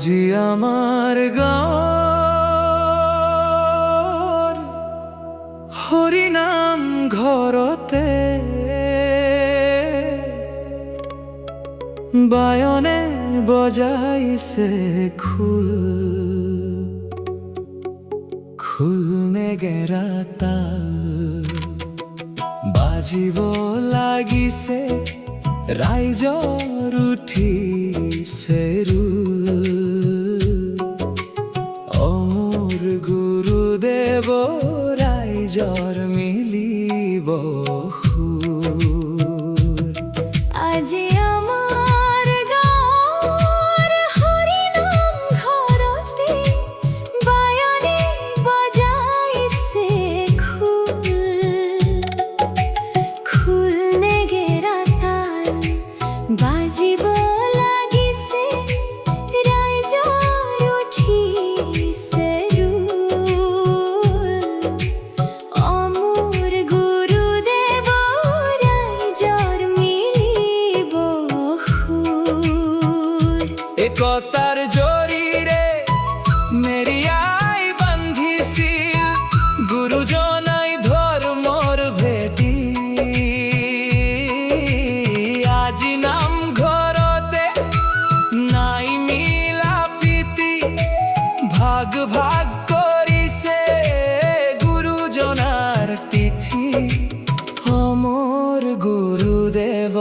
আজি আমার গাঁৱৰ হৰিনাম ঘৰতে বায়নে বজাইছে খোল খোল নেগেৰা তাল বাজিব লাগিছে ৰাইজৰ উঠিছে ৰোল অমোৰ গুৰুদেৱ ৰাইজৰ মিলিব সুৰ আজি আমাৰ গাঁৱৰ হৰিনাম ঘৰতে বায়নে বজাইছে খোল খোল নেগেৰা তাল বাজিব লাগিছে ৰাইজৰ উঠিছে ৰোল অমোৰ গুৰুদেৱ ৰাইজৰ মিলিব সুৰ একতাৰ জৰীৰে মেৰিয়াই বান্ধিছিল গুৰুজনাই ধৰ্মৰ ভেটি আজি নামঘৰতে নাই মিলা প্ৰীতি ভাগ ভাগ কৰিছে গুৰুজনাৰ তিথি অমৰ গুৰুদেৱ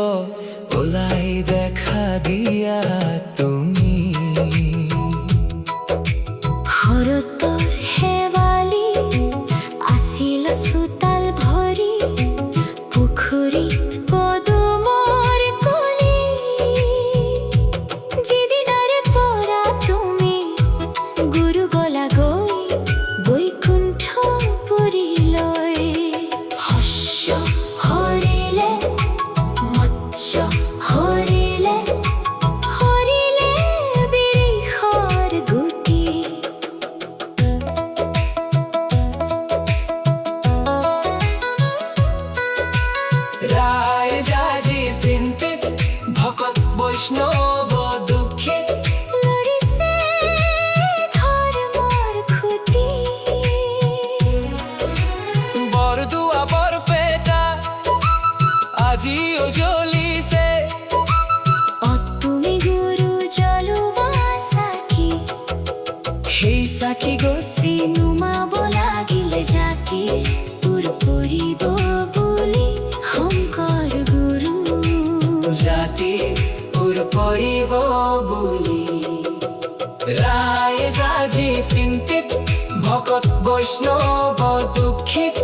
ওলাই দেখা দিয়া তুমি শৰতৰ শেৱালি আছিল চোতাল ভৰি পুখুৰীত পদুমৰ কলি যিদিনাৰে পৰা তুমি গুৰু গলা গৈ বৈকুণ্ঠপুৰীলৈ শস্য হৰিলে মৎস্য হৰিলে হৰিলে বিৰিষৰ গুটি ৰাইজ আজি চিন্তিত ভকত বৈষ্ণৱ দুখিত লৰিছে ধৰ্মৰ খুঁটি বৰদুৱা বৰপেটা আজিও জ্বলিছে তুমি গুৰু জ্বলোৱা চাকি সেই চাকি গছি নুমাব লাগিলে জাতি পুৰ পৰিব বুলি শংকৰ গুৰু জাতি পুৰ পৰিব বুলি ৰাইজ আজি চিন্তিত ভকত বৈষ্ণৱ দুখিত